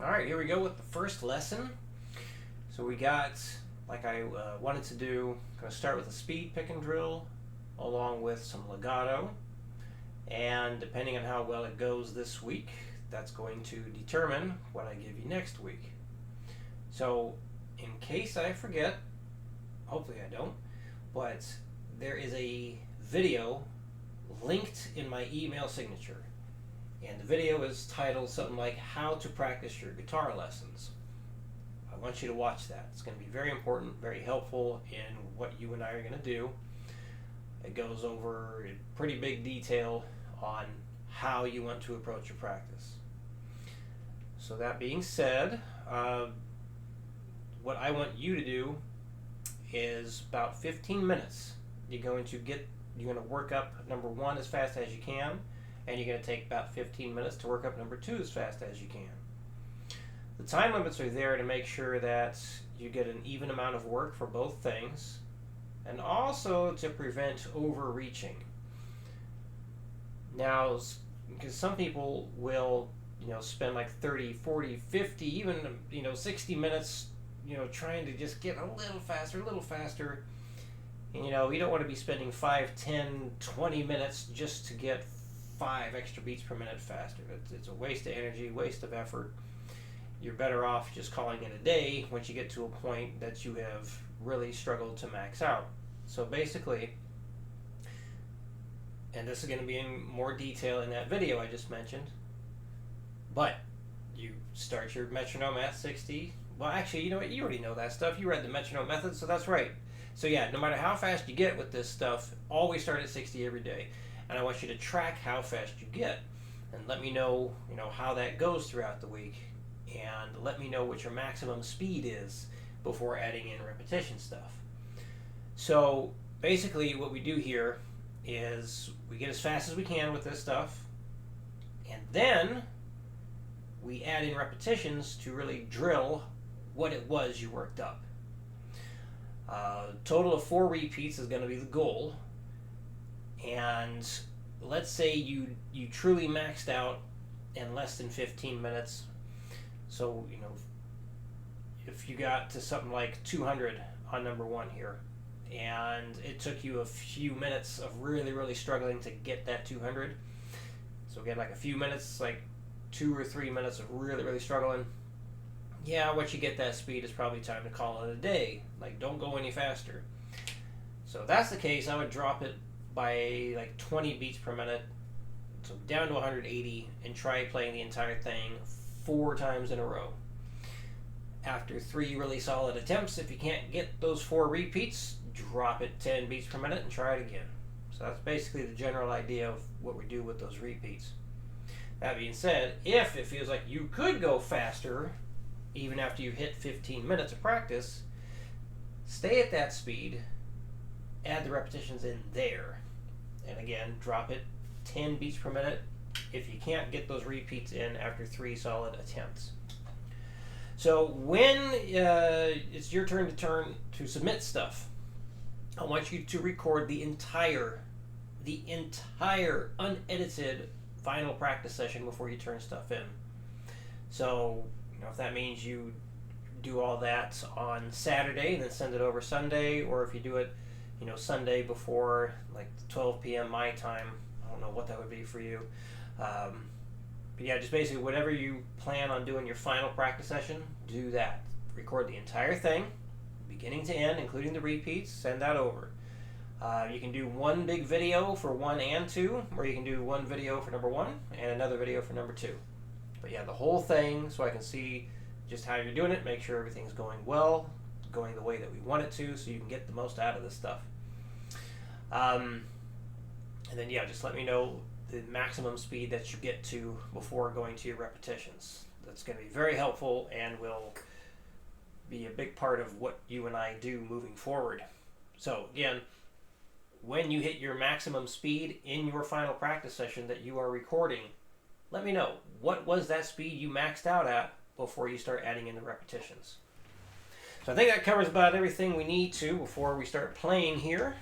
All right, here we go with the first lesson. So we got, like I wanted to do, going to start with a speed pick and drill along with some legato. And depending on how well it goes this week, that's going to determine what I give you next week. So in case I forget, hopefully I don't, but there is a video linked in my email signature. And the video is titled something like How to Practice Your Guitar Lessons. I want you to watch that. It's going to be very important, very helpful in what you and I are going to do. It goes over in pretty big detail on how you want to approach your practice. So that being said, what I want you to do is about 15 minutes. You're going to work up number one as fast as you can, and you're going to take about 15 minutes to work up number two as fast as you can. The time limits are there to make sure that you get an even amount of work for both things, and also to prevent overreaching. Now, because some people will, spend like 30, 40, 50, even, 60 minutes, trying to just get a little faster. And, you don't want to be spending 5, 10, 20 minutes just to get 5 extra beats per minute faster. It's a waste of energy, waste of effort. You're better off just calling it a day once you get to a point that you have really struggled to max out. So basically, and this is going to be in more detail in that video I just mentioned, but you start your metronome at 60. Well, actually, you know what? You already know that stuff. You read the metronome method, so that's right. So yeah, no matter how fast you get with this stuff, always start at 60 every day. And I want you to track how fast you get, and let me know, how that goes throughout the week, and let me know what your maximum speed is before adding in repetition stuff. So basically, what we do here is we get as fast as we can with this stuff, and then we add in repetitions to really drill what it was you worked up. Total of 4 repeats is going to be the goal. And let's say you truly maxed out in less than 15 minutes. So, if you got to something like 200 on number one here, and it took you a few minutes of really, really struggling to get that 200. So again, like a few minutes, like 2 or 3 minutes of really, really struggling. Yeah, once you get that speed, it's probably time to call it a day. Like, don't go any faster. So if that's the case, I would drop it by like 20 beats per minute, so down to 180, and try playing the entire thing 4 times in a row. After 3 really solid attempts, if you can't get those 4 repeats, drop it 10 beats per minute and try it again. So that's basically the general idea of what we do with those repeats. That being said, if it feels like you could go faster, even after you've hit 15 minutes of practice, stay at that speed, add the repetitions in there, and again, drop it 10 beats per minute if you can't get those repeats in after 3 solid attempts. So when it's your turn to submit stuff, I want you to record the entire unedited final practice session before you turn stuff in. So, if that means you do all that on Saturday and then send it over Sunday, or if you do it, Sunday before like 12 p.m. my time, I don't know what that would be for you. But yeah, just basically whatever you plan on doing your final practice session, do that. Record the entire thing, beginning to end, including the repeats, send that over. You can do one big video for 1 and 2, or you can do one video for number 1 and another video for number 2. But yeah, the whole thing, so I can see just how you're doing it, make sure everything's going well, going the way that we want it to, so you can get the most out of this stuff. And then yeah, just let me know the maximum speed that you get to before going to your repetitions. That's going to be very helpful and will be a big part of what you and I do moving forward. So again, when you hit your maximum speed in your final practice session that you are recording, let me know, what was that speed you maxed out at before you start adding in the repetitions. So I think that covers about everything we need to before we start playing here.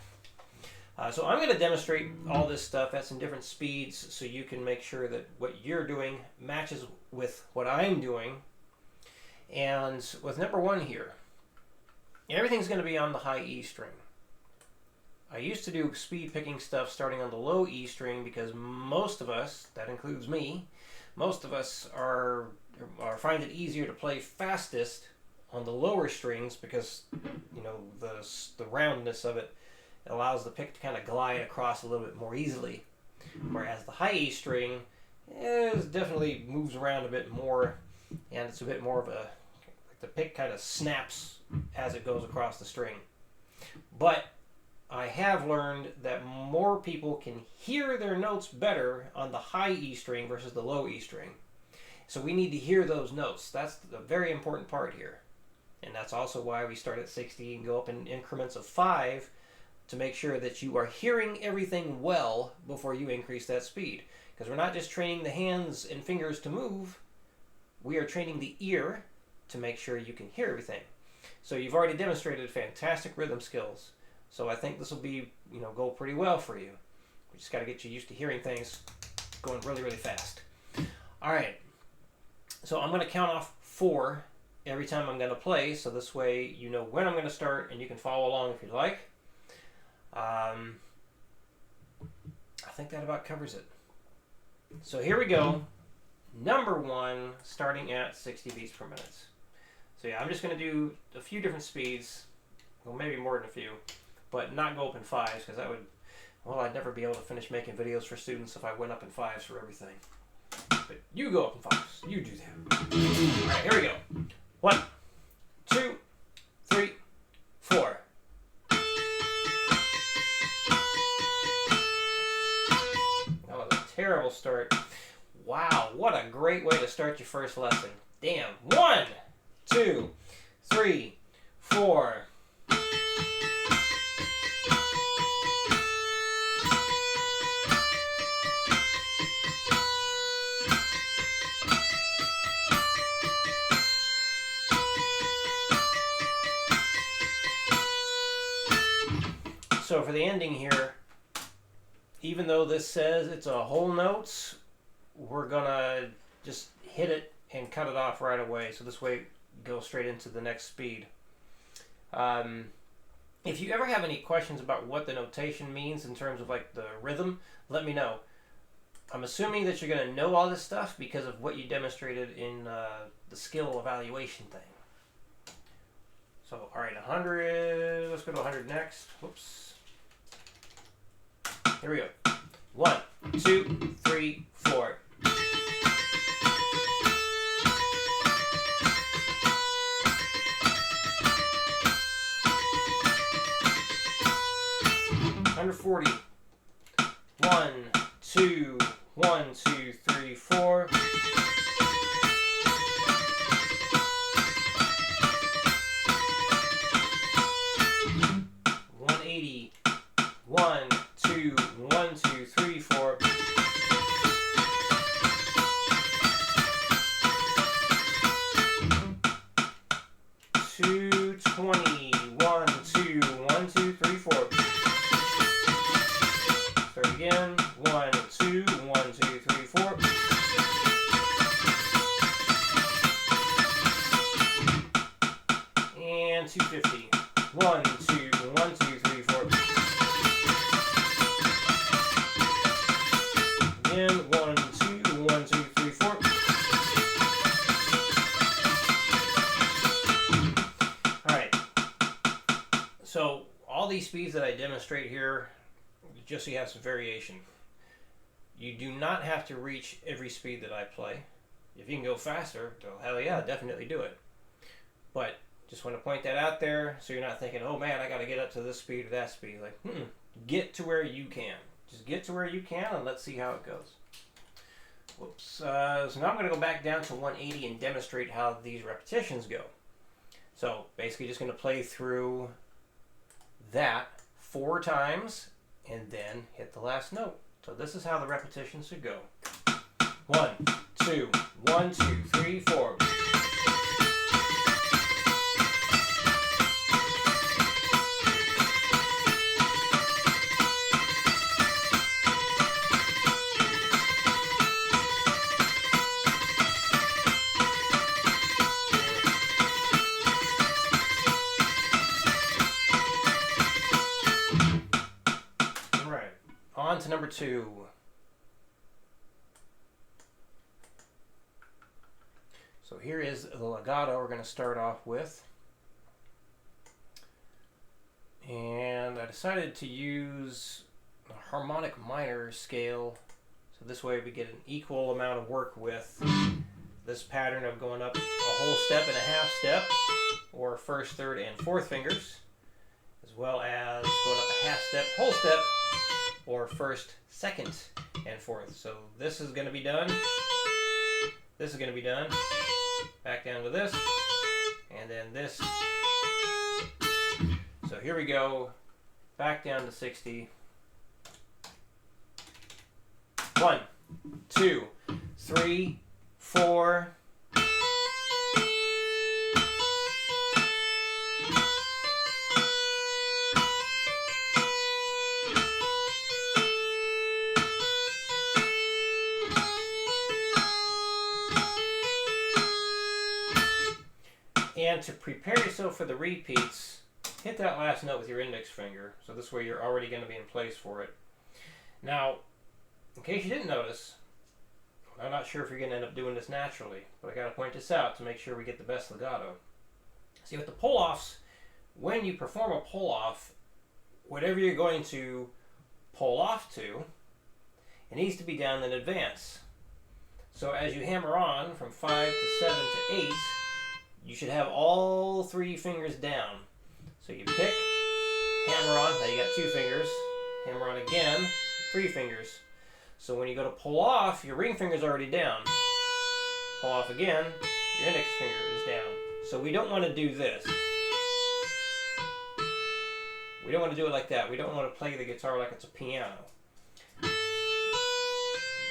So I'm going to demonstrate all this stuff at some different speeds so you can make sure that what you're doing matches with what I'm doing And with number 1 here, everything's going to be on the high E string. I used to do speed picking stuff starting on the low E string because most of us, that includes me, most of us are find it easier to play fastest on the lower strings because, you know, the roundness of it allows the pick to kind of glide across a little bit more easily. Whereas the high E string definitely moves around a bit more, and it's a bit more of a, like the pick kind of snaps as it goes across the string. But I have learned that more people can hear their notes better on the high E string versus the low E string. So we need to hear those notes. That's the very important part here. And that's also why we start at 60 and go up in increments of 5 to make sure that you are hearing everything well before you increase that speed. Because we're not just training the hands and fingers to move, we are training the ear to make sure you can hear everything. So you've already demonstrated fantastic rhythm skills. So I think this will be, go pretty well for you. We just got to get you used to hearing things going really, really fast. All right. So I'm going to count off 4 every time I'm going to play, so this way you know when I'm going to start and you can follow along if you'd like. I think that about covers it. So here we go. Number 1, starting at 60 beats per minute. So yeah, I'm just going to do a few different speeds, well maybe more than a few, but not go up in 5s because that would, I'd never be able to finish making videos for students if I went up in 5s for everything. But you go up in 5s. You do that. All right, here we go. 1, 2, 3, 4. That was a terrible start. Wow, what a great way to start your first lesson. Damn. 1, 2, 3, 4. So for the ending here, even though this says it's a whole notes, we're gonna just hit it and cut it off right away. So this way it goes straight into the next speed. If you ever have any questions about what the notation means in terms of like the rhythm, let me know. I'm assuming that you're gonna know all this stuff because of what you demonstrated in the skill evaluation thing. So, all right, 100, let's go to 100 next. Whoops. Here we go. 1, 2, 3, 4. Under 40. 1, 2, 1, 2, 3, 4. And 250. 1, 2, 1, 2, 3, 4. Again, 1, 2, 1, 2, 3, 4. Alright. So all these speeds that I demonstrate here, just so you have some variation. You do not have to reach every speed that I play. If you can go faster, well, hell yeah, definitely do it. But just want to point that out there so you're not thinking, oh man, I got to get up to this speed or that speed. Like, get to where you can. Just get to where you can and let's see how it goes. Whoops. So now I'm going to go back down to 180 and demonstrate how these repetitions go. So basically just going to play through that 4 times and then hit the last note. So this is how the repetition should go. 1, 2, 1, 2, 3, 4. to number 2. So here is the legato we're going to start off with. And I decided to use a harmonic minor scale, so this way we get an equal amount of work with this pattern of going up a whole step and a half step, or first, third, and fourth fingers, as well as going up a half step, whole step, or first, second, and fourth. So this is going to be done, this is going to be done, back down to this, and then this. So here we go, back down to 60. 1, 2, 3, 4. And to prepare yourself for the repeats, hit that last note with your index finger. So this way you're already going to be in place for it. Now, in case you didn't notice, I'm not sure if you're going to end up doing this naturally, but I got to point this out to make sure we get the best legato. See, with the pull-offs, when you perform a pull-off, whatever you're going to pull off to, it needs to be done in advance. So as you hammer on from 5 to 7 to 8, you should have all 3 fingers down. So you pick, hammer on, now you got 2 fingers, hammer on again, 3 fingers. So when you go to pull off, your ring finger's already down. Pull off again, your index finger is down. So we don't want to do this. We don't want to do it like that. We don't want to play the guitar like it's a piano.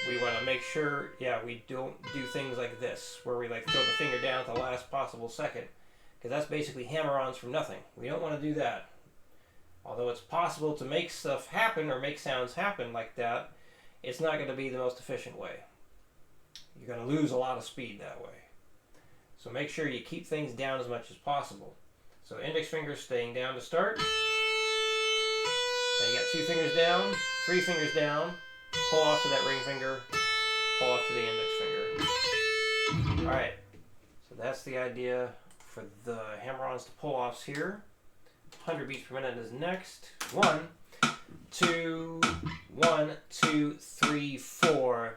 We want to make sure, we don't do things like this, where we like throw the finger down at the last possible second. Because that's basically hammer-ons from nothing. We don't want to do that. Although it's possible to make stuff happen or make sounds happen like that, it's not going to be the most efficient way. You're going to lose a lot of speed that way. So make sure you keep things down as much as possible. So index finger staying down to start. Now you got 2 fingers down, 3 fingers down, pull off to that ring finger, pull off to the index finger. Alright, so that's the idea for the hammer-ons to pull-offs here. 100 beats per minute is next. 1, 2, 1, 2, 3, 4.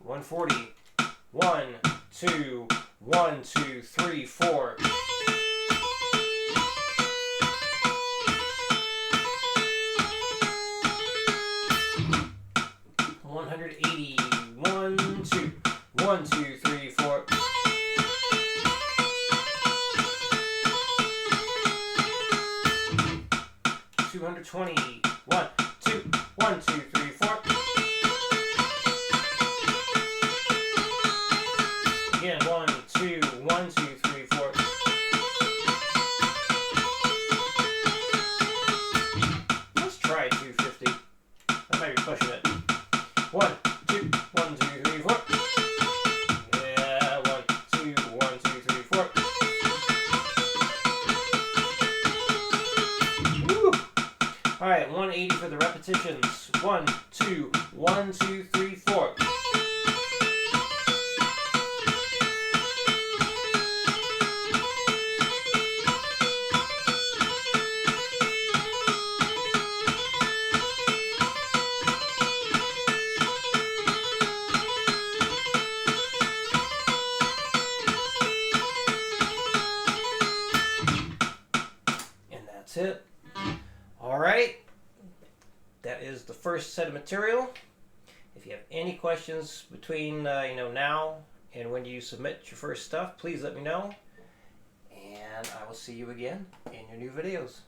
$140. 1, 2, 1, 2, 3, 4. $180. 1, 2, 1, 2, 3, 4. $220. 1, 2, 1, 2, 3, 4. Again, 1, 2, 1, 2, 3, 4. Let's try 250. That might be pushing it. 1, 2, 1, 2, 3, 4. Yeah, 1, 2, 1, 2, 3, 4. Woo! All right, 180 for the repetitions. 1, 2, 1, 2, 3, 4. That's it. All right. That is the first set of material. If you have any questions between now and when you submit your first stuff, please let me know. And I will see you again in your new videos.